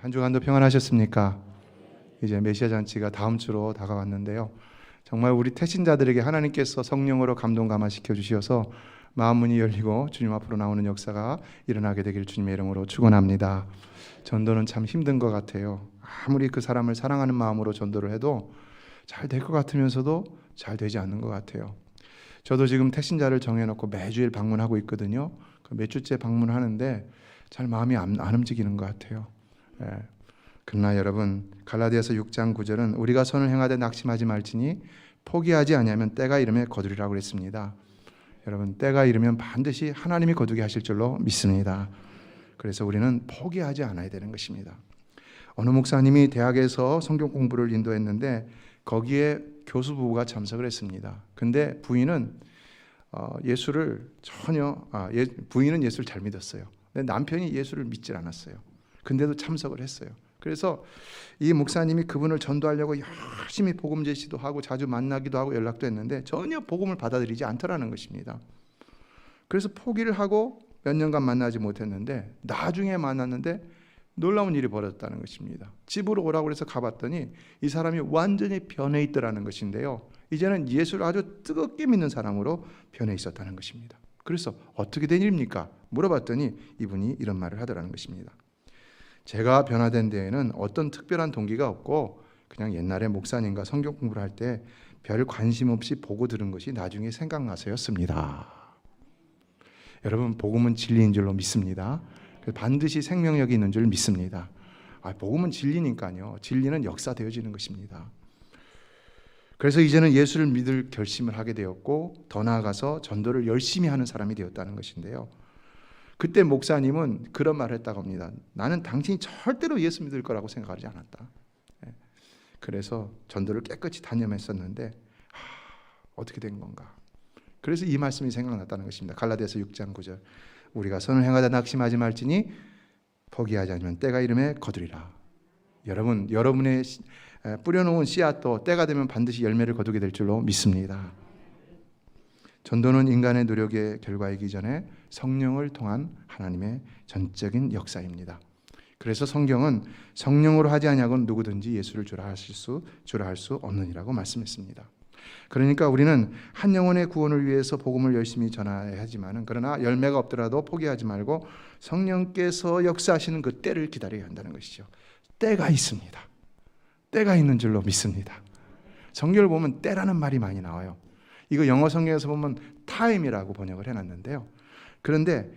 한 주간도 평안하셨습니까? 이제 메시아 잔치가 다음 주로 다가왔는데요. 정말 우리 태신자들에게 하나님께서 성령으로 감동 감화시켜 주셔서 마음 문이 열리고 주님 앞으로 나오는 역사가 일어나게 되길 주님의 이름으로 축원합니다. 전도는 참 힘든 것 같아요. 아무리 그 사람을 사랑하는 마음으로 전도를 해도 잘 될 것 같으면서도 잘 되지 않는 것 같아요. 저도 지금 태신자를 정해놓고 매주일 방문하고 있거든요. 몇 주째 방문하는데 잘 마음이 안 움직이는 것 같아요. 그러나 여러분, 갈라디아서 6장 9절은 우리가 선을 행하되 낙심하지 말지니 포기하지 아니하면 때가 이르면 거두리라고 그랬습니다. 여러분, 때가 이르면 반드시 하나님이 거두게 하실 줄로 믿습니다. 그래서 우리는 포기하지 않아야 되는 것입니다. 어느 목사님이 대학에서 성경 공부를 인도했는데 거기에 교수부부가 참석을 했습니다. 근데 부인은 부인은 예수를 잘 믿었어요. 근데 남편이 예수를 믿질 않았어요. 근데도 참석을 했어요. 그래서 이 목사님이 그분을 전도하려고 열심히 복음 제시도 하고 자주 만나기도 하고 연락도 했는데 전혀 복음을 받아들이지 않더라는 것입니다. 그래서 포기를 하고 몇 년간 만나지 못했는데 나중에 만났는데 놀라운 일이 벌어졌다는 것입니다. 집으로 오라고 해서 가봤더니 이 사람이 완전히 변해 있더라는 것인데요. 이제는 예수를 아주 뜨겁게 믿는 사람으로 변해 있었다는 것입니다. 그래서 어떻게 된 일입니까? 물어봤더니 이분이 이런 말을 하더라는 것입니다. 제가 변화된 데에는 어떤 특별한 동기가 없고 그냥 옛날에 목사님과 성경 공부를 할 때 별 관심 없이 보고 들은 것이 나중에 생각나서였습니다. 여러분, 복음은 진리인 줄로 믿습니다. 반드시 생명력이 있는 줄 믿습니다. 복음은 진리니까요. 진리는 역사되어지는 것입니다. 그래서 이제는 예수를 믿을 결심을 하게 되었고 더 나아가서 전도를 열심히 하는 사람이 되었다는 것인데요. 그때 목사님은 그런 말을 했다고 합니다. 나는 당신이 절대로 예수 믿을 거라고 생각하지 않았다. 그래서 전도를 깨끗이 단념했었는데 어떻게 된 건가? 그래서 이 말씀이 생각났다는 것입니다. 갈라디아서 6장 9절 우리가 선을 행하다 낙심하지 말지니 포기하지 않으면 때가 이르매 거두리라. 여러분, 여러분의 뿌려놓은 씨앗도 때가 되면 반드시 열매를 거두게 될 줄로 믿습니다. 전도는 인간의 노력의 결과이기 전에 성령을 통한 하나님의 전적인 역사입니다. 그래서 성경은 성령으로 하지 아니하고는 누구든지 예수를 주라 할 수 없느니라고 말씀했습니다. 그러니까 우리는 한 영혼의 구원을 위해서 복음을 열심히 전해야 하지만 그러나 열매가 없더라도 포기하지 말고 성령께서 역사하시는 그 때를 기다려야 한다는 것이죠. 때가 있습니다. 때가 있는 줄로 믿습니다. 성경을 보면 때라는 말이 많이 나와요. 이거 영어 성경에서 보면 타임이라고 번역을 해놨는데요. 그런데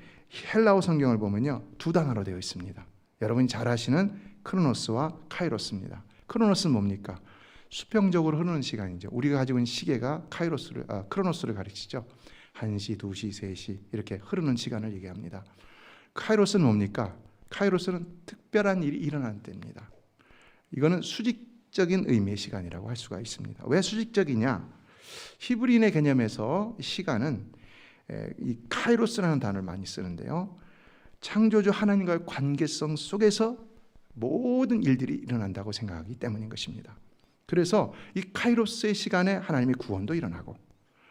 헬라어 성경을 보면요, 두 단어로 되어 있습니다. 여러분이 잘 아시는 크로노스와 카이로스입니다. 크로노스는 뭡니까? 수평적으로 흐르는 시간이죠. 우리가 가지고 있는 시계가 크로노스를 가리키죠. 1시, 2시, 3시 이렇게 흐르는 시간을 얘기합니다. 카이로스는 뭡니까? 카이로스는 특별한 일이 일어나는 때입니다. 이거는 수직적인 의미의 시간이라고 할 수가 있습니다. 왜 수직적이냐? 히브리인의 개념에서 시간은 이 카이로스라는 단어를 많이 쓰는데요. 창조주 하나님과의 관계성 속에서 모든 일들이 일어난다고 생각하기 때문인 것입니다. 그래서 이 카이로스의 시간에 하나님의 구원도 일어나고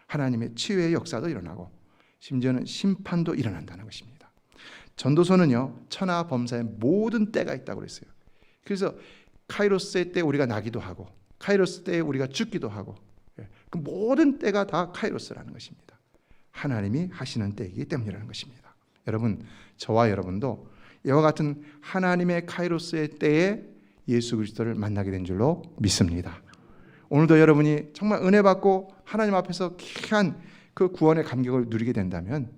하나님의 치유의 역사도 일어나고 심지어는 심판도 일어난다는 것입니다. 전도서는요, 천하 범사의 모든 때가 있다고 그랬어요. 그래서 카이로스의 때 우리가 나기도 하고 카이로스 때에 우리가 죽기도 하고 그 모든 때가 다 카이로스라는 것입니다. 하나님이 하시는 때이기 때문이라는 것입니다. 여러분, 저와 여러분도 이와 같은 하나님의 카이로스의 때에 예수 그리스도를 만나게 된 줄로 믿습니다. 오늘도 여러분이 정말 은혜 받고 하나님 앞에서 귀한 그 구원의 감격을 누리게 된다면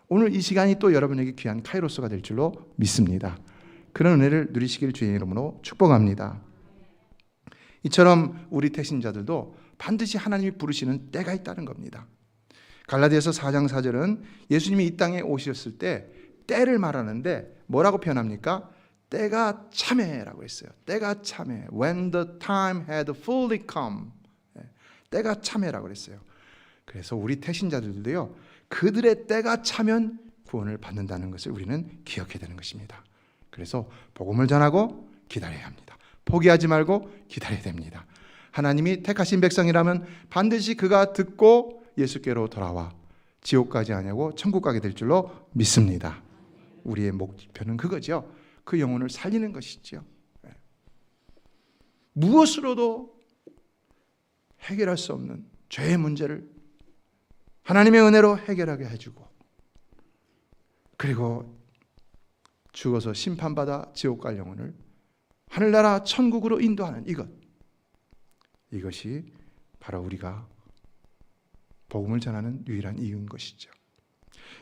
오늘 이 시간이 또 여러분에게 귀한 카이로스가 될 줄로 믿습니다. 그런 은혜를 누리시길 주의 이름으로 축복합니다. 이처럼 우리 태신자들도 반드시 하나님이 부르시는 때가 있다는 겁니다. 갈라디아서 4장 4절은 예수님이 이 땅에 오셨을 때 때를 말하는데 뭐라고 표현합니까? 때가 참해라고 했어요. 때가 참해. When the time had fully come. 때가 참해라고 했어요. 그래서 우리 태신자들도요, 그들의 때가 차면 구원을 받는다는 것을 우리는 기억해야 되는 것입니다. 그래서 복음을 전하고 기다려야 합니다. 포기하지 말고 기다려야 됩니다. 하나님이 택하신 백성이라면 반드시 그가 듣고 예수께로 돌아와 지옥 가지 아니하고 천국 가게 될 줄로 믿습니다. 우리의 목표는 그거죠. 그 영혼을 살리는 것이죠. 무엇으로도 해결할 수 없는 죄의 문제를 하나님의 은혜로 해결하게 해주고, 그리고 죽어서 심판받아 지옥 갈 영혼을 하늘나라 천국으로 인도하는 이것이 바로 우리가 복음을 전하는 유일한 이유인 것이죠.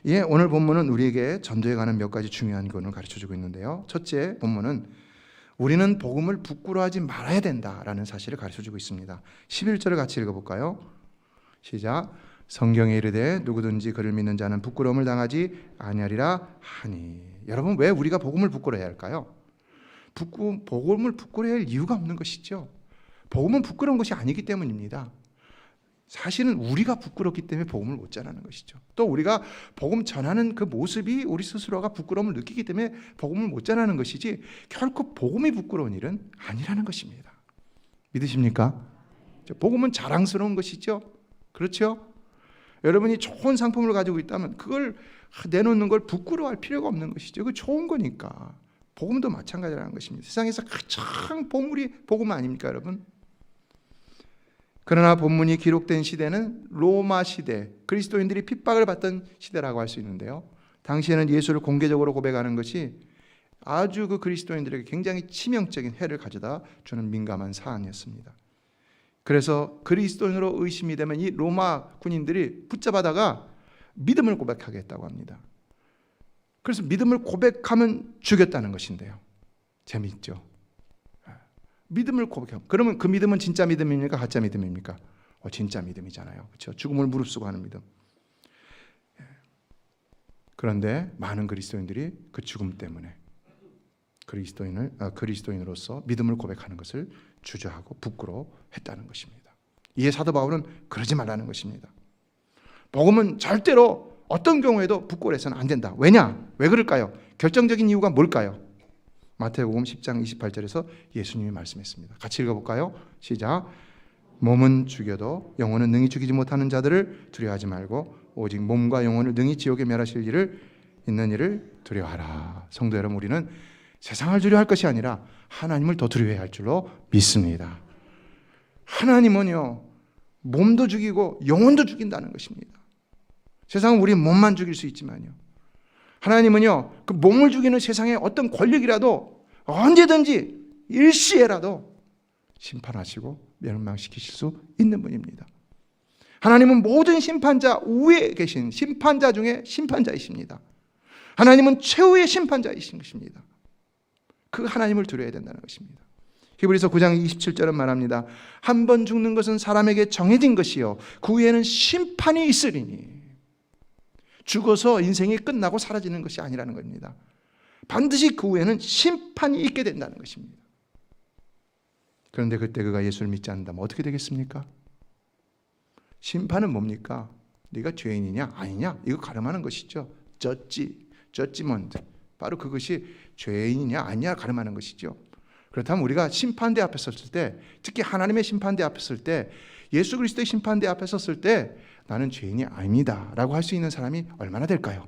예, 오늘 본문은 우리에게 전도에 관한 몇 가지 중요한 것을 가르쳐주고 있는데요. 첫째, 본문은 우리는 복음을 부끄러워하지 말아야 된다라는 사실을 가르쳐주고 있습니다. 11절을 같이 읽어볼까요? 시작. 성경에 이르되 누구든지 그를 믿는 자는 부끄러움을 당하지 아니하리라 하니. 여러분, 왜 우리가 복음을 부끄러워해야 할까요? 복음을 부끄러워할 이유가 없는 것이죠. 복음은 부끄러운 것이 아니기 때문입니다. 사실은 우리가 부끄럽기 때문에 복음을 못 전하는 것이죠. 또 우리가 복음 전하는 그 모습이 우리 스스로가 부끄러움을 느끼기 때문에 복음을 못 전하는 것이지, 결코 복음이 부끄러운 일은 아니라는 것입니다. 믿으십니까? 복음은 자랑스러운 것이죠. 그렇죠? 여러분이 좋은 상품을 가지고 있다면 그걸 내놓는 걸 부끄러워할 필요가 없는 것이죠. 그 좋은 거니까. 복음도 마찬가지라는 것입니다. 세상에서 가장 보물이 복음 아닙니까, 여러분? 그러나 본문이 기록된 시대는 로마 시대, 그리스도인들이 핍박을 받던 시대라고 할 수 있는데요. 당시에는 예수를 공개적으로 고백하는 것이 아주 그 그리스도인들에게 굉장히 치명적인 해를 가져다 주는 민감한 사안이었습니다. 그래서 그리스도인으로 의심이 되면 이 로마 군인들이 붙잡아다가 믿음을 고백하게 했다고 합니다. 그래서 믿음을 고백하면 죽였다는 것인데요. 재미있죠? 믿음을 고백하면, 그러면 그 믿음은 진짜 믿음입니까? 가짜 믿음입니까? 진짜 믿음이잖아요. 그렇죠? 죽음을 무릅쓰고 하는 믿음. 그런데 많은 그리스도인들이 그 죽음 때문에 그리스도인으로서 믿음을 고백하는 것을 주저하고 부끄러워했다는 것입니다. 이에 사도 바울은 그러지 말라는 것입니다. 복음은 절대로 어떤 경우에도 부끄러워해서는 안 된다. 왜냐? 왜 그럴까요? 결정적인 이유가 뭘까요? 마태복음 10장 28절에서 예수님이 말씀했습니다. 같이 읽어볼까요? 시작. 몸은 죽여도 영혼은 능히 죽이지 못하는 자들을 두려워하지 말고 오직 몸과 영혼을 능히 지옥에 멸하실 일을 있는 일을 두려워하라. 성도 여러분, 우리는 세상을 두려워할 것이 아니라 하나님을 더 두려워해야 할 줄로 믿습니다. 하나님은요, 몸도 죽이고 영혼도 죽인다는 것입니다. 세상은 우리 몸만 죽일 수 있지만요, 하나님은요, 그 몸을 죽이는 세상의 어떤 권력이라도 언제든지 일시에라도 심판하시고 멸망시키실 수 있는 분입니다. 하나님은 모든 심판자 위에 계신 심판자 중에 심판자이십니다. 하나님은 최후의 심판자이신 것입니다. 그 하나님을 두려워야 된다는 것입니다. 히브리서 9장 27절은 말합니다. 한 번 죽는 것은 사람에게 정해진 것이요 그 후에는 심판이 있으리니. 죽어서 인생이 끝나고 사라지는 것이 아니라는 겁니다. 반드시 그 후에는 심판이 있게 된다는 것입니다. 그런데 그때 그가 예수를 믿지 않는다면 어떻게 되겠습니까? 심판은 뭡니까? 네가 죄인이냐 아니냐 이거 가름하는 것이죠. 저지먼트, 바로 그것이 죄인이냐 아니냐 가름하는 것이죠. 그렇다면 우리가 심판대 앞에 섰을 때, 특히 하나님의 심판대 앞에 섰을 때, 예수 그리스도의 심판대 앞에 섰을 때 나는 죄인이 아닙니다 라고 할 수 있는 사람이 얼마나 될까요?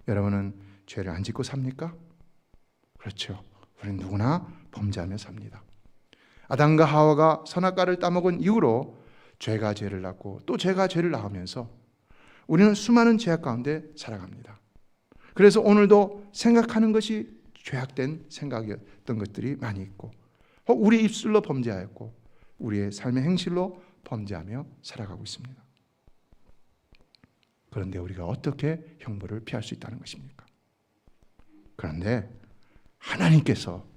여러분은 죄를 안 짓고 삽니까? 그렇죠. 우리는 누구나 범죄하며 삽니다. 아담과 하와가 선악과를 따먹은 이후로 죄가 죄를 낳고 또 죄가 죄를 낳으면서 우리는 수많은 죄악 가운데 살아갑니다. 그래서 오늘도 생각하는 것이 죄악된 생각이었던 것들이 많이 있고, 우리 입술로 범죄하였고 우리의 삶의 행실로 범죄하며 살아가고 있습니다. 그런데 우리가 어떻게 형벌을 피할 수 있다는 것입니까? 그런데 하나님께서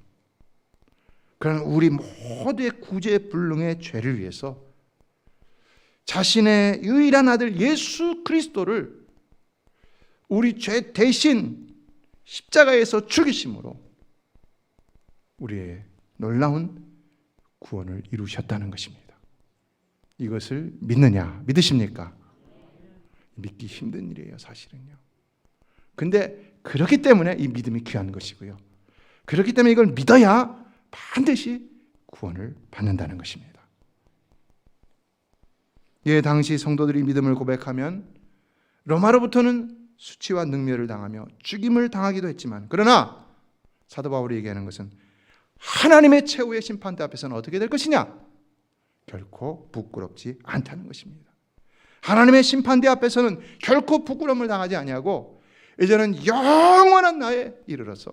그런 우리 모두의 구제불능의 죄를 위해서 자신의 유일한 아들 예수 그리스도를 우리 죄 대신 십자가에서 죽이심으로 우리의 놀라운 구원을 이루셨다는 것입니다. 이것을 믿느냐? 믿으십니까? 믿기 힘든 일이에요, 사실은요. 근데 그렇기 때문에 이 믿음이 귀한 것이고요. 그렇기 때문에 이걸 믿어야 반드시 구원을 받는다는 것입니다. 예, 당시 성도들이 믿음을 고백하면 로마로부터는 수치와 능멸을 당하며 죽임을 당하기도 했지만, 그러나 사도 바울이 얘기하는 것은 하나님의 최후의 심판대 앞에서는 어떻게 될 것이냐? 결코 부끄럽지 않다는 것입니다. 하나님의 심판대 앞에서는 결코 부끄러움을 당하지 아니하고 이제는 영원한 나에 이르러서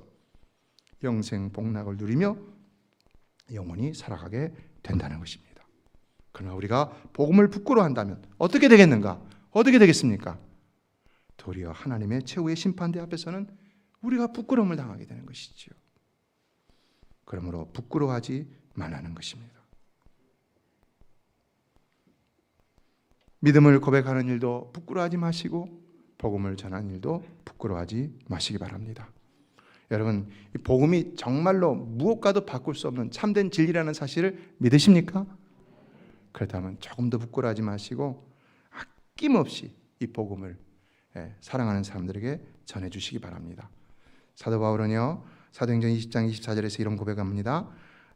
영생 복락을 누리며 영원히 살아가게 된다는 것입니다. 그러나 우리가 복음을 부끄러워한다면 어떻게 되겠는가? 어떻게 되겠습니까? 도리어 하나님의 최후의 심판대 앞에서는 우리가 부끄러움을 당하게 되는 것이지요. 그러므로 부끄러워하지 말라는 것입니다. 믿음을 고백하는 일도 부끄러워하지 마시고 복음을 전하는 일도 부끄러워하지 마시기 바랍니다. 여러분, 이 복음이 정말로 무엇과도 바꿀 수 없는 참된 진리라는 사실을 믿으십니까? 그렇다면 조금 더 부끄러워하지 마시고 아낌없이 이 복음을 사랑하는 사람들에게 전해주시기 바랍니다. 사도 바울은요, 사도행전 20장 24절에서 이런 고백합니다.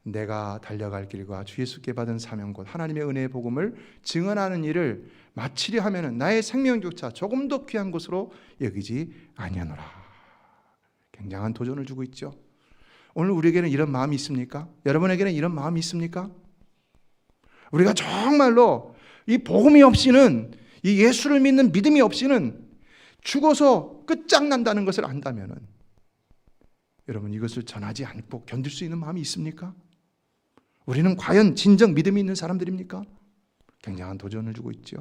내가 달려갈 길과 주 예수께 받은 사명 곧 하나님의 은혜의 복음을 증언하는 일을 마치려 하면은 나의 생명조차 조금 더 귀한 것으로 여기지 아니하노라. 굉장한 도전을 주고 있죠. 오늘 우리에게는 이런 마음이 있습니까? 여러분에게는 이런 마음이 있습니까? 우리가 정말로 이 복음이 없이는, 이 예수를 믿는 믿음이 없이는 죽어서 끝장난다는 것을 안다면은 여러분, 이것을 전하지 않고 견딜 수 있는 마음이 있습니까? 우리는 과연 진정 믿음이 있는 사람들입니까? 굉장한 도전을 주고 있죠.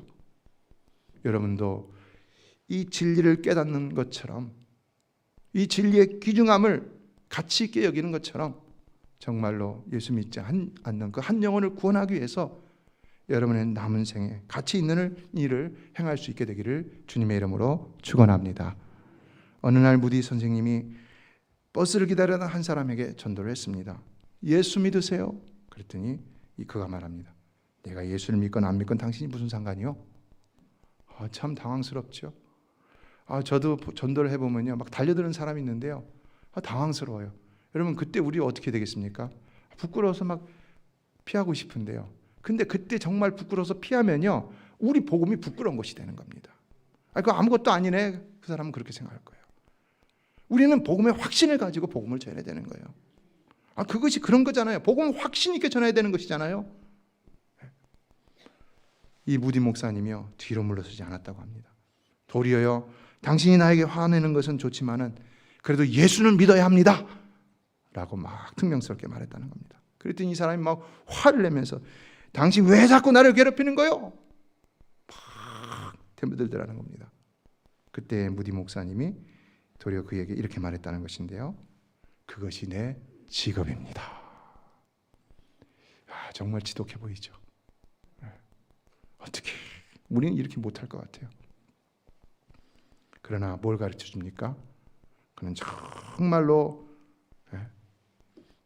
여러분도 이 진리를 깨닫는 것처럼, 이 진리의 귀중함을 가치 있게 여기는 것처럼 정말로 예수 믿지 않는 그 한 영혼을 구원하기 위해서 여러분의 남은 생에 가치 있는 일을 행할 수 있게 되기를 주님의 이름으로 축원합니다. 어느 날 무디 선생님이 버스를 기다리는 한 사람에게 전도를 했습니다. 예수 믿으세요? 그랬더니 그가 말합니다. 내가 예수를 믿건 안 믿건 당신이 무슨 상관이요? 참 당황스럽죠. 저도 전도를 해보면요, 막 달려드는 사람이 있는데요, 당황스러워요. 여러분, 그때 우리 어떻게 되겠습니까? 부끄러워서 막 피하고 싶은데요. 근데 그때 정말 부끄러워서 피하면요, 우리 복음이 부끄러운 것이 되는 겁니다. 그거 아무것도 아니네, 그 사람은 그렇게 생각할 거예요. 우리는 복음의 확신을 가지고 복음을 전해야 되는 거예요. 그것이 그런 거잖아요. 복음을 확신 있게 전해야 되는 것이잖아요. 이 무디 목사님이요, 뒤로 물러서지 않았다고 합니다. 도리어요, 당신이 나에게 화내는 것은 좋지만은 그래도 예수는 믿어야 합니다 라고 막 특명스럽게 말했다는 겁니다. 그랬더니 이 사람이 막 화를 내면서 당신 왜 자꾸 나를 괴롭히는 거요? 막 대들더라는 겁니다. 그때 무디 목사님이 도리어 그에게 이렇게 말했다는 것인데요, 그것이 내 직업입니다. 정말 지독해 보이죠. 어떻게 우리는 이렇게 못할 것 같아요. 그러나 뭘 가르쳐 줍니까? 그는 정말로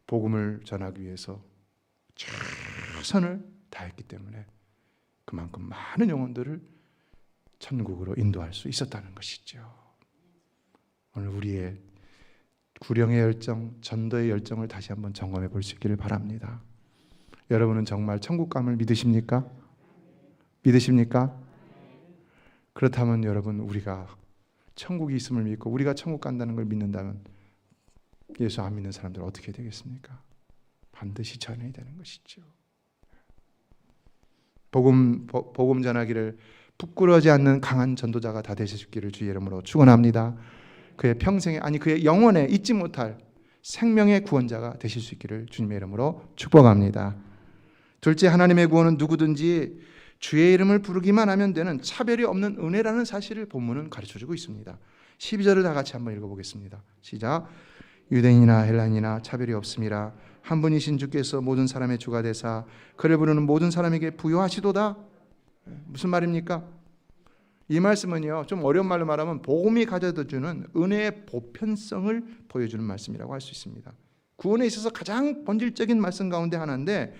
복음을 전하기 위해서 최선을 다했기 때문에 그만큼 많은 영혼들을 천국으로 인도할 수 있었다는 것이죠. 오늘 우리의 구령의 열정, 전도의 열정을 다시 한번 점검해 볼 수 있기를 바랍니다. 여러분은 정말 천국감을 믿으십니까? 믿으십니까? 그렇다면 여러분, 우리가 천국이 있음을 믿고 우리가 천국 간다는 걸 믿는다면 예수 안 믿는 사람들 어떻게 되겠습니까? 반드시 전해야 되는 것이죠. 복음 전하기를 부끄러워하지 않는 강한 전도자가 다 되시기를 주의 이름으로 축원합니다. 그의 평생에, 그의 영혼에 잊지 못할 생명의 구원자가 되실 수 있기를 주님의 이름으로 축복합니다. 둘째, 하나님의 구원은 누구든지 주의 이름을 부르기만 하면 되는 차별이 없는 은혜라는 사실을 본문은 가르쳐주고 있습니다. 12절을 다 같이 한번 읽어보겠습니다. 시작. 유대인이나 헬라인이나 차별이 없음이라 한 분이신 주께서 모든 사람의 주가 되사 그를 부르는 모든 사람에게 부요하시도다. 무슨 말입니까? 이 말씀은요, 좀 어려운 말로 말하면 복음이 가져다주는 은혜의 보편성을 보여주는 말씀이라고 할 수 있습니다. 구원에 있어서 가장 본질적인 말씀 가운데 하나인데,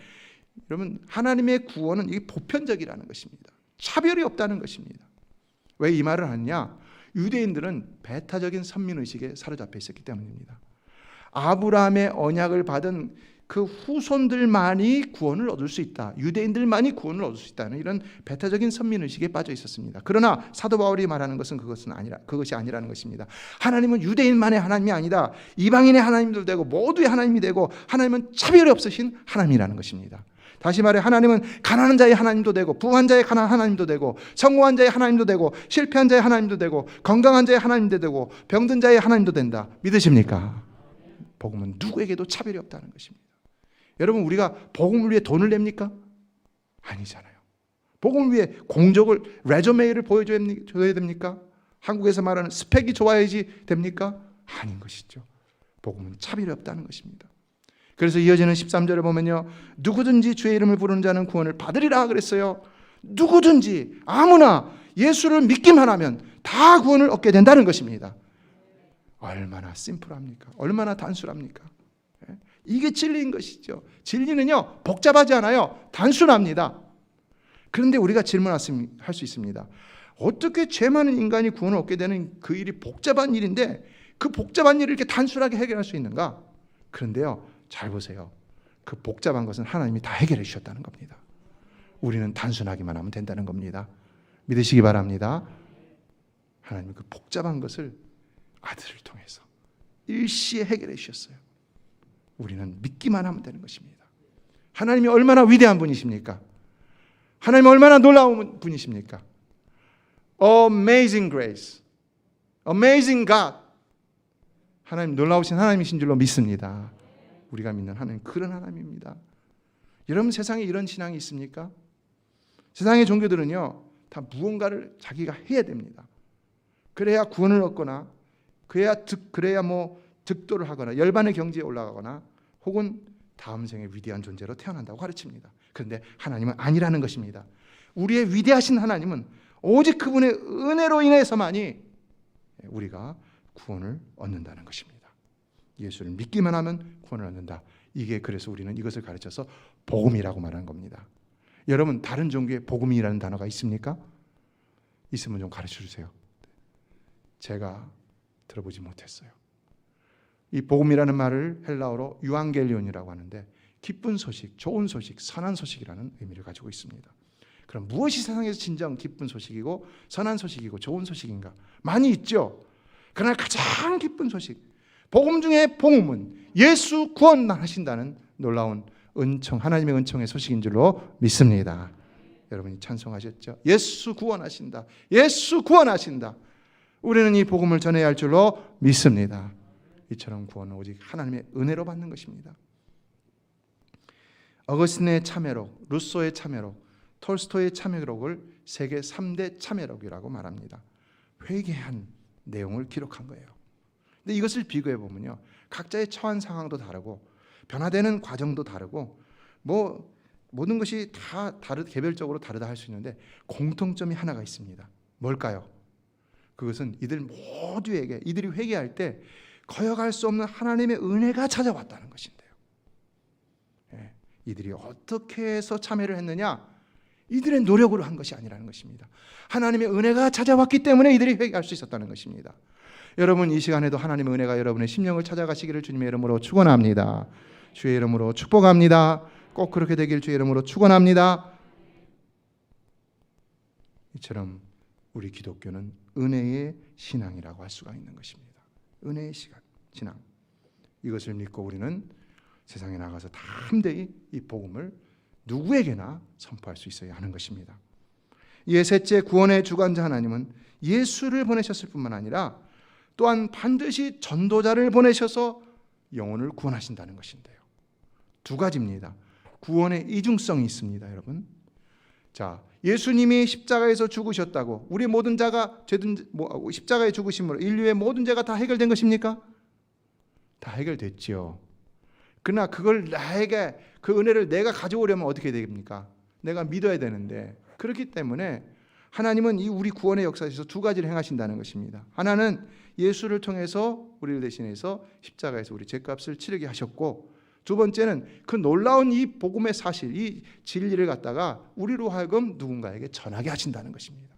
여러분, 하나님의 구원은 이게 보편적이라는 것입니다. 차별이 없다는 것입니다. 왜 이 말을 하느냐? 유대인들은 배타적인 선민의식에 사로잡혀 있었기 때문입니다. 아브라함의 언약을 받은 그 후손들만이 구원을 얻을 수 있다. 유대인들만이 구원을 얻을 수 있다는 이런 배타적인 선민의식에 빠져 있었습니다. 그러나 사도 바울이 말하는 것은 그것이 아니라는 것입니다. 하나님은 유대인만의 하나님이 아니다. 이방인의 하나님도 되고 모두의 하나님이 되고 하나님은 차별이 없으신 하나님이라는 것입니다. 다시 말해 하나님은 가난한 자의 하나님도 되고 부한 자의 하나님도 되고 성공한 자의 하나님도 되고 실패한 자의 하나님도 되고 건강한 자의 하나님도 되고 병든 자의 하나님도 된다. 믿으십니까? 복음은 누구에게도 차별이 없다는 것입니다. 여러분, 우리가 복음을 위해 돈을 냅니까? 아니잖아요. 복음을 위해 공적을, 레저메이를 보여줘야 됩니까? 한국에서 말하는 스펙이 좋아야지 됩니까? 아닌 것이죠. 복음은 차별이 없다는 것입니다. 그래서 이어지는 13절을 보면요, 누구든지 주의 이름을 부르는 자는 구원을 받으리라 그랬어요. 누구든지, 아무나 예수를 믿기만 하면 다 구원을 얻게 된다는 것입니다. 얼마나 심플합니까? 얼마나 단순합니까? 이게 진리인 것이죠. 진리는요, 복잡하지 않아요. 단순합니다. 그런데 우리가 질문할 수 있습니다. 어떻게 죄 많은 인간이 구원을 얻게 되는 그 일이 복잡한 일인데 그 복잡한 일을 이렇게 단순하게 해결할 수 있는가? 그런데요, 잘 보세요. 그 복잡한 것은 하나님이 다 해결해 주셨다는 겁니다. 우리는 단순하기만 하면 된다는 겁니다. 믿으시기 바랍니다. 하나님이 그 복잡한 것을 아들을 통해서 일시에 해결해 주셨어요. 우리는 믿기만 하면 되는 것입니다. 하나님이 얼마나 위대한 분이십니까? 하나님이 얼마나 놀라운 분이십니까? Amazing grace, amazing God. 하나님 놀라우신 하나님이신 줄로 믿습니다. 우리가 믿는 하나님, 그런 하나님입니다. 여러분, 세상에 이런 신앙이 있습니까? 세상의 종교들은요, 다 무언가를 자기가 해야 됩니다. 그래야 구원을 얻거나, 그래야 뭐 득도를 하거나 열반의 경지에 올라가거나 혹은 다음 생에 위대한 존재로 태어난다고 가르칩니다. 그런데 하나님은 아니라는 것입니다. 우리의 위대하신 하나님은 오직 그분의 은혜로 인해서만이 우리가 구원을 얻는다는 것입니다. 예수를 믿기만 하면 구원을 얻는다. 이게 그래서 우리는 이것을 가르쳐서 복음이라고 말하는 겁니다. 여러분, 다른 종교에 복음이라는 단어가 있습니까? 있으면 좀 가르쳐 주세요. 제가 들어보지 못했어요. 이 복음이라는 말을 헬라어로 유앙겔리온이라고 하는데 기쁜 소식, 좋은 소식, 선한 소식이라는 의미를 가지고 있습니다. 그럼 무엇이 세상에서 진정 기쁜 소식이고 선한 소식이고 좋은 소식인가? 많이 있죠. 그러나 가장 기쁜 소식, 복음 중에 복음은 예수 구원하신다는 놀라운 은총, 하나님의 은총의 소식인 줄로 믿습니다. 여러분이 찬송하셨죠? 예수 구원하신다. 예수 구원하신다. 우리는 이 복음을 전해야 할 줄로 믿습니다. 이처럼 구원은 오직 하나님의 은혜로 받는 것입니다. 어거스틴의 참회록, 루소의 참회록, 톨스토이의 참회록을 세계 3대 참회록이라고 말합니다. 회개한 내용을 기록한 거예요. 근데 이것을 비교해 보면요, 각자의 처한 상황도 다르고 변화되는 과정도 다르고 뭐 모든 것이 다 개별적으로 다르다 할 수 있는데 공통점이 하나가 있습니다. 뭘까요? 그것은 이들 모두에게 이들이 회개할 때 거역할 수 없는 하나님의 은혜가 찾아왔다는 것인데요. 이들이 어떻게 해서 참회를 했느냐? 이들의 노력으로 한 것이 아니라는 것입니다. 하나님의 은혜가 찾아왔기 때문에 이들이 회개할 수 있었다는 것입니다. 여러분, 이 시간에도 하나님의 은혜가 여러분의 심령을 찾아가시기를 주님의 이름으로 축원합니다. 주의 이름으로 축복합니다. 꼭 그렇게 되길 주의 이름으로 축원합니다. 이처럼 우리 기독교는 은혜의 신앙이라고 할 수가 있는 것입니다. 은혜의 신앙. 이것을 믿고 우리는 세상에 나가서 담대히 이 복음을 누구에게나 선포할 수 있어야 하는 것입니다. 이에 셋째, 구원의 주관자 하나님은 예수를 보내셨을 뿐만 아니라 또한 반드시 전도자를 보내셔서 영혼을 구원하신다는 것인데요. 두 가지입니다. 구원의 이중성이 있습니다, 여러분. 자, 예수님이 십자가에서 죽으셨다고 우리 모든 자가 십자가에 죽으심으로 인류의 모든 죄가 다 해결된 것입니까? 다 해결됐지요. 그러나 그걸 나에게, 그 은혜를 내가 가져오려면 어떻게 됩니까? 내가 믿어야 되는데, 그렇기 때문에 하나님은 이 우리 구원의 역사에서 두 가지를 행하신다는 것입니다. 하나는 예수를 통해서 우리를 대신해서 십자가에서 우리 죄값을 치르게 하셨고, 두 번째는 그 놀라운 이 복음의 사실, 이 진리를 갖다가 우리로 하여금 누군가에게 전하게 하신다는 것입니다.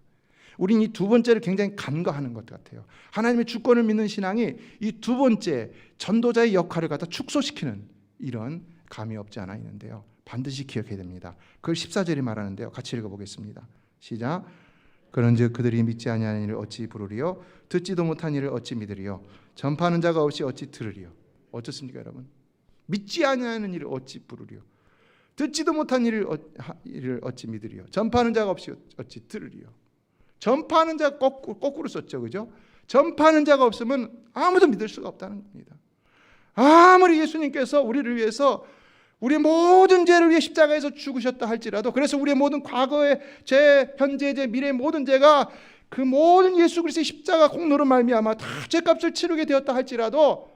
우리는 이 두 번째를 굉장히 간과하는 것 같아요. 하나님의 주권을 믿는 신앙이 이 두 번째 전도자의 역할을 갖다 축소시키는 이런 감이 없지 않아 있는데요. 반드시 기억해야 됩니다. 그걸 14절이 말하는데요. 같이 읽어보겠습니다. 시작. 그런즉 그들이 믿지 아니하는 일을 어찌 부르리요? 듣지도 못한 일을 어찌 믿으리요? 전파하는 자가 없이 어찌 들으리요? 어떻습니까, 여러분? 믿지 아니하는 일을 어찌 부르리요? 듣지도 못한 일을 어찌 믿으리요? 전파하는 자가 없이 어찌 들으리요? 전파하는 자 거꾸로 썼죠, 그죠? 전파하는 자가 없으면 아무도 믿을 수가 없다는 겁니다. 아무리 예수님께서 우리를 위해서 우리의 모든 죄를 위해 십자가에서 죽으셨다 할지라도, 그래서 우리의 모든 과거의 죄, 현재의 죄, 미래의 모든 죄가 그 모든 예수 그리스도의 십자가 공로로 말미암아 다 죄값을 치르게 되었다 할지라도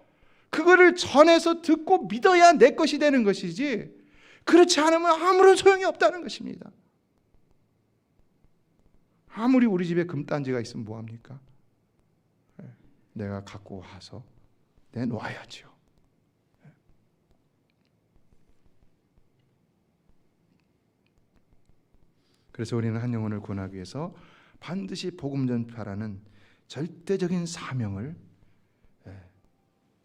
그거를 전해서 듣고 믿어야 내 것이 되는 것이지, 그렇지 않으면 아무런 소용이 없다는 것입니다. 아무리 우리 집에 금단지가 있으면 뭐합니까? 내가 갖고 와서 내놓아야죠. 그래서 우리는 한 영혼을 구원하기 위해서 반드시 복음 전파라는 절대적인 사명을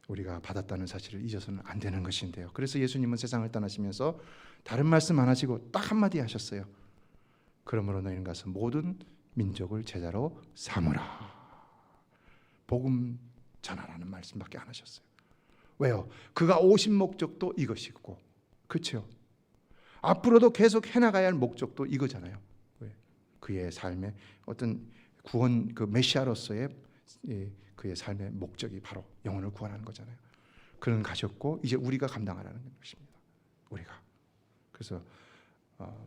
우리가 받았다는 사실을 잊어서는 안 되는 것인데요. 그래서 예수님은 세상을 떠나시면서 다른 말씀 안 하시고 딱 한마디 하셨어요. 그러므로 너희는 가서 모든 민족을 제자로 삼으라. 복음 전하라는 말씀밖에 안 하셨어요. 왜요? 그가 오신 목적도 이것이고, 그렇죠? 앞으로도 계속 해나가야 할 목적도 이거잖아요. 왜? 그의 삶의 어떤 구원, 그 메시아로서의 그의 삶의 목적이 바로 영혼을 구원하는 거잖아요. 그는 가셨고 이제 우리가 감당하라는 것입니다. 우리가. 그래서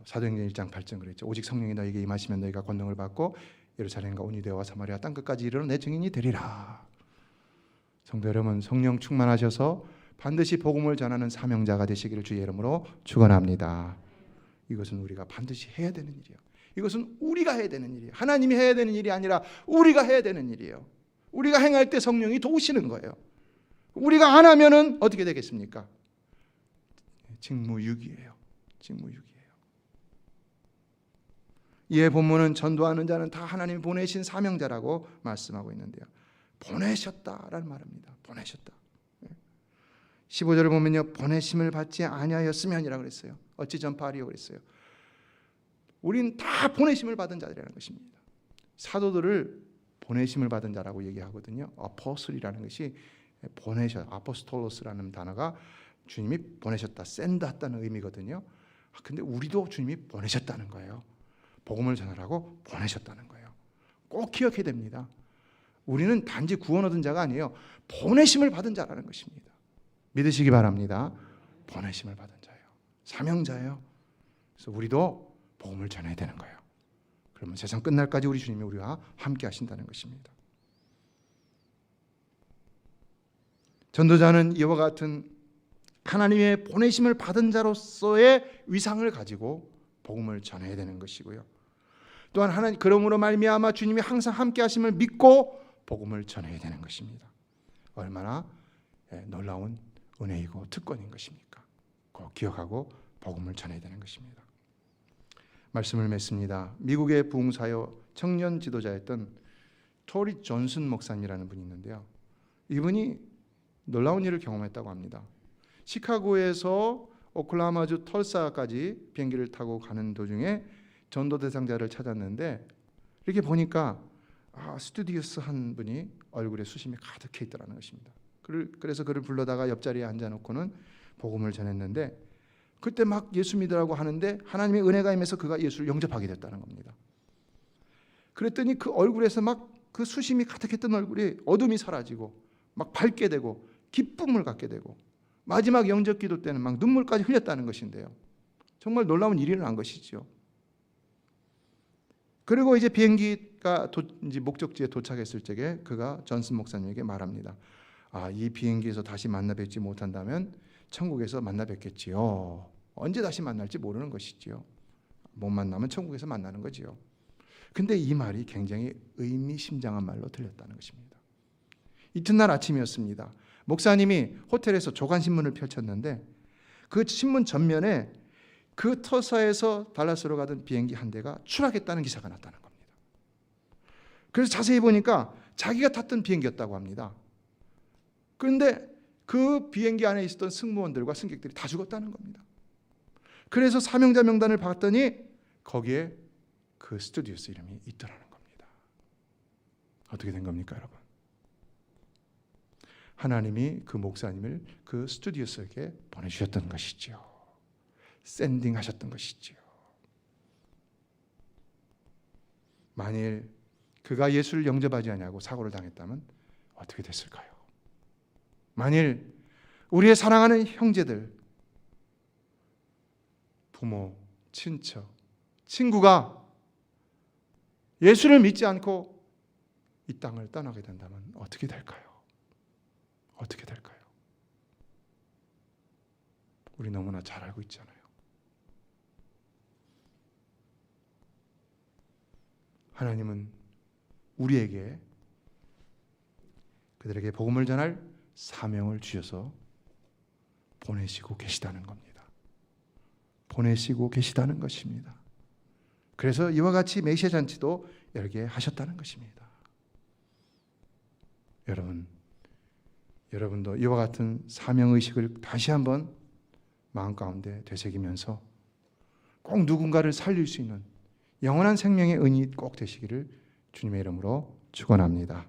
사도행전 1장 8절 그랬죠. 오직 성령이 너에게 임하시면 너희가 권능을 받고 예루살렘과 온 유대와 사마리아 땅 끝까지 이르러 내 증인이 되리라. 성도 여러분, 성령 충만하셔서 반드시 복음을 전하는 사명자가 되시기를 주의 이름으로 축원합니다. 이것은 우리가 반드시 해야 되는 일이에요. 이것은 우리가 해야 되는 일이에요. 하나님이 해야 되는 일이 아니라 우리가 해야 되는 일이에요. 우리가 행할 때 성령이 도우시는 거예요. 우리가 안 하면은 어떻게 되겠습니까? 직무유기예요. 직무유기예요. 이에 본문은 전도하는 자는 다 하나님이 보내신 사명자라고 말씀하고 있는데요. 보내셨다라는 말입니다. 보내셨다. 15절을 보면요, 보내심을 받지 아니하였으면이라고 그랬어요. 어찌 전파하리요 그랬어요. 우린 다 보내심을 받은 자들이라는 것입니다. 사도들을 보내심을 받은 자라고 얘기하거든요. 아포스톨이라는 것이 아포스톨로스라는 단어가 주님이 보내셨다, 샌드했다는 의미거든요. 근데 우리도 주님이 보내셨다는 거예요. 복음을 전하라고 보내셨다는 거예요. 꼭 기억해야 됩니다. 우리는 단지 구원 얻은 자가 아니에요. 보내심을 받은 자라는 것입니다. 믿으시기 바랍니다. 보내심을 받은 자예요. 사명자예요. 그래서 우리도 복음을 전해야 되는 거예요. 그러면 세상 끝날까지 우리 주님이 우리와 함께 하신다는 것입니다. 전도자는 이와 같은 하나님의 보내심을 받은 자로서의 위상을 가지고 복음을 전해야 되는 것이고요. 또한 하나님, 그러므로 말미암아 주님이 항상 함께 하심을 믿고 복음을 전해야 되는 것입니다. 얼마나 놀라운 은혜이고 특권인 것입니까? 꼭 기억하고 복음을 전해야 되는 것입니다. 말씀을 맺습니다. 미국의 부흥사요 청년 지도자였던 토리 존슨 목사님이라는 분이 있는데요. 이분이 놀라운 일을 경험했다고 합니다. 시카고에서 오클라호마주 털사까지 비행기를 타고 가는 도중에 전도 대상자를 찾았는데 이렇게 보니까 스튜디오스한 분이 얼굴에 수심이 가득해 있더라는 것입니다. 그래서 그를 불러다가 옆자리에 앉아놓고는 복음을 전했는데 그때 막 예수 믿으라고 하는데 하나님의 은혜가 임해서 그가 예수를 영접하게 됐다는 겁니다. 그랬더니 그 얼굴에서 막 그 수심이 가득했던 얼굴이 어둠이 사라지고 막 밝게 되고 기쁨을 갖게 되고 마지막 영접 기도 때는 막 눈물까지 흘렸다는 것인데요. 정말 놀라운 일이 일어난 것이죠. 그리고 이제 비행기가 이제 목적지에 도착했을 적에 그가 존슨 목사님에게 말합니다. 이 비행기에서 다시 만나 뵙지 못한다면 천국에서 만나 뵙겠지요. 언제 다시 만날지 모르는 것이지요. 못 만나면 천국에서 만나는 거지요. 근데 이 말이 굉장히 의미심장한 말로 들렸다는 것입니다. 이튿날 아침이었습니다. 목사님이 호텔에서 조간신문을 펼쳤는데 그 신문 전면에 그 터사에서 달라스로 가던 비행기 한 대가 추락했다는 기사가 났다는 겁니다. 그래서 자세히 보니까 자기가 탔던 비행기였다고 합니다. 그런데 그 비행기 안에 있었던 승무원들과 승객들이 다 죽었다는 겁니다. 그래서 사명자 명단을 봤더니 거기에 그 스튜디오스 이름이 있더라는 겁니다. 어떻게 된 겁니까, 여러분? 하나님이 그 목사님을 그 스튜디오스에게 보내주셨던 것이지요. 샌딩하셨던 것이지요. 만일 그가 예수를 영접하지 않냐고 사고를 당했다면 어떻게 됐을까요? 만일 우리의 사랑하는 형제들, 부모, 친척, 친구가 예수를 믿지 않고 이 땅을 떠나게 된다면 어떻게 될까요? 어떻게 될까요? 우리 너무나 잘 알고 있잖아요. 하나님은 우리에게 그들에게 복음을 전할 사명을 주셔서 보내시고 계시다는 겁니다. 보내시고 계시다는 것입니다. 그래서 이와 같이 메시아 잔치도 열게 하셨다는 것입니다. 여러분도 이와 같은 사명의식을 다시 한번 마음 가운데 되새기면서 꼭 누군가를 살릴 수 있는 영원한 생명의 은이 꼭 되시기를 주님의 이름으로 축원합니다.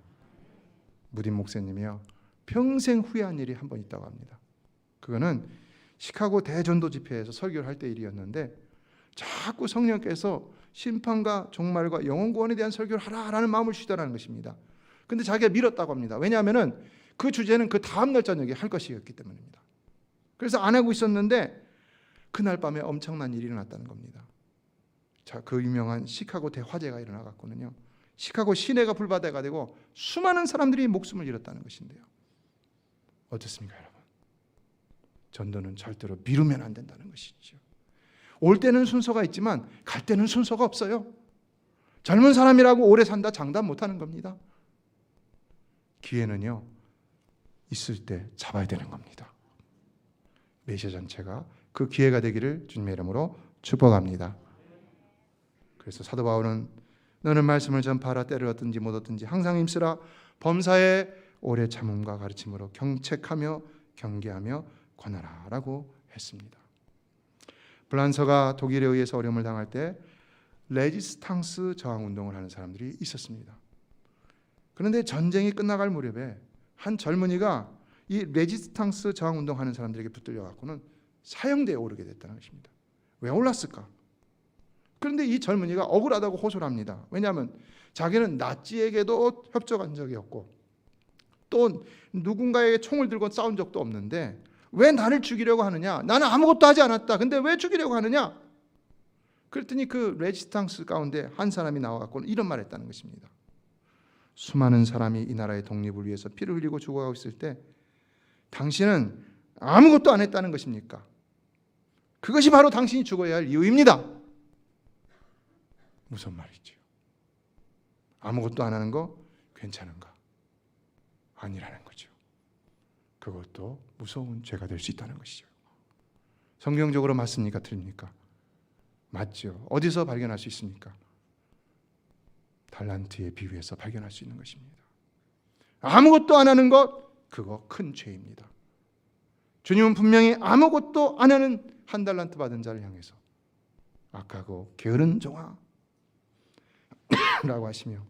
무딘 목사님이요, 평생 후회한 일이 한 번 있다고 합니다. 그거는 시카고 대전도 집회에서 설교를 할 때 일이었는데 자꾸 성령께서 심판과 종말과 영혼 구원에 대한 설교를 하라라는 마음을 주시더라는 것입니다. 근데 자기가 미뤘다고 합니다. 왜냐하면 그 주제는 그 다음 날 저녁에 할 것이었기 때문입니다. 그래서 안 하고 있었는데 그날 밤에 엄청난 일이 일어났다는 겁니다. 자, 그 유명한 시카고 대화재가 일어나갔거든요. 시카고 시내가 불바다가 되고 수많은 사람들이 목숨을 잃었다는 것인데요. 어떻습니까, 여러분? 전도는 절대로 미루면 안 된다는 것이죠. 올 때는 순서가 있지만 갈 때는 순서가 없어요. 젊은 사람이라고 오래 산다 장담 못하는 겁니다. 기회는요, 있을 때 잡아야 되는 겁니다. 메시아 전체가 그 기회가 되기를 주님의 이름으로 축복합니다. 그래서 사도 바울은 너는 말씀을 전파하라, 때를 얻든지 못 얻든지 항상 힘쓰라, 범사에 오래 참음과 가르침으로 경책하며 경계하며 권하라 라고 했습니다. 블란서가 독일에 의해서 어려움을 당할 때 레지스탕스 저항운동을 하는 사람들이 있었습니다. 그런데 전쟁이 끝나갈 무렵에 한 젊은이가 이 레지스탕스 저항운동하는 사람들에게 붙들려 갖고는 사형대에 오르게 됐다는 것입니다. 왜 올랐을까? 그런데 이 젊은이가 억울하다고 호소를 합니다. 왜냐하면 자기는 나치에게도 협조한 적이 없고 또 누군가에게 총을 들고 싸운 적도 없는데 왜 나를 죽이려고 하느냐? 나는 아무것도 하지 않았다. 근데 왜 죽이려고 하느냐? 그랬더니 그 레지스탕스 가운데 한 사람이 나와갖고 이런 말을 했다는 것입니다. 수많은 사람이 이 나라의 독립을 위해서 피를 흘리고 죽어가고 있을 때 당신은 아무것도 안 했다는 것입니까? 그것이 바로 당신이 죽어야 할 이유입니다. 무슨 말이죠? 아무것도 안 하는 거 괜찮은가? 아니라는 거죠. 그것도 무서운 죄가 될 수 있다는 것이죠. 성경적으로 맞습니까? 틀립니까? 맞죠. 어디서 발견할 수 있습니까? 달란트의 비유에서 발견할 수 있는 것입니다. 아무것도 안 하는 것, 그거 큰 죄입니다. 주님은 분명히 아무것도 안 하는 한 달란트 받은 자를 향해서 악하고 게으른 종아 라고 하시며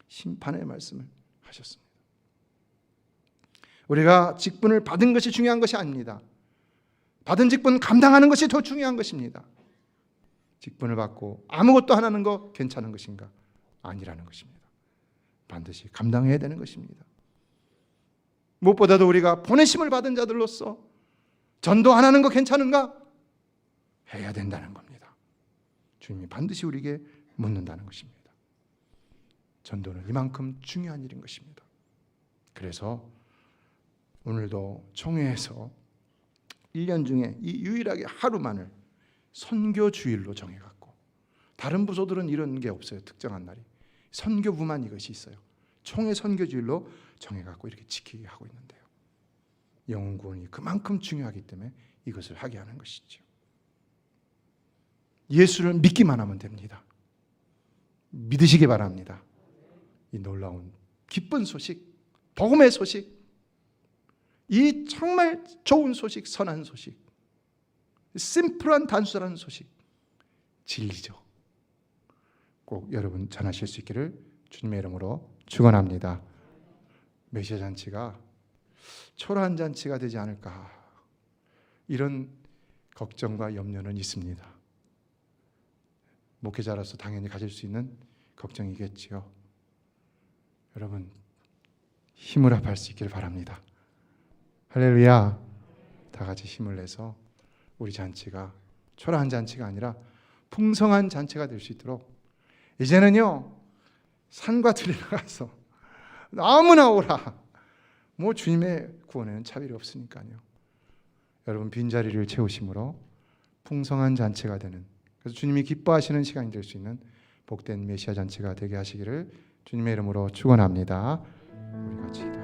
심판의 말씀을 하셨습니다. 우리가 직분을 받은 것이 중요한 것이 아닙니다. 받은 직분 감당하는 것이 더 중요한 것입니다. 직분을 받고 아무것도 안 하는 거 괜찮은 것인가? 아니라는 것입니다. 반드시 감당해야 되는 것입니다. 무엇보다도 우리가 보내심을 받은 자들로서 전도 안 하는 거 괜찮은가? 해야 된다는 겁니다. 주님이 반드시 우리에게 묻는다는 것입니다. 전도는 이만큼 중요한 일인 것입니다. 그래서 오늘도 총회에서 1년 중에 이 유일하게 하루만을 선교주일로 정해갖고, 다른 부서들은 이런 게 없어요. 특정한 날이 선교부만 이것이 있어요. 총회 선교주일로 정해갖고 이렇게 지키게 하고 있는데요. 영혼 구원이 그만큼 중요하기 때문에 이것을 하게 하는 것이죠. 예수를 믿기만 하면 됩니다. 믿으시기 바랍니다. 이 놀라운 기쁜 소식, 복음의 소식, 이 정말 좋은 소식, 선한 소식, 심플한 단순한 소식, 진리죠. 꼭 여러분 전하실 수 있기를 주님의 이름으로 축원합니다. 메시아 잔치가 초라한 잔치가 되지 않을까, 이런 걱정과 염려는 있습니다. 목회자로서 당연히 가질 수 있는 걱정이겠지요. 여러분 힘을 합할 수 있기를 바랍니다. 할렐루야. 다 같이 힘을 내서 우리 잔치가 초라한 잔치가 아니라 풍성한 잔치가 될 수 있도록, 이제는요 산과 들에 가서 아무나 오라, 뭐 주님의 구원에는 차별이 없으니까요. 여러분 빈자리를 채우심으로 풍성한 잔치가 되는, 그래서 주님이 기뻐하시는 시간이 될 수 있는 복된 메시아 잔치가 되게 하시기를 주님의 이름으로 축원합니다. 우리 같이 기도합니다.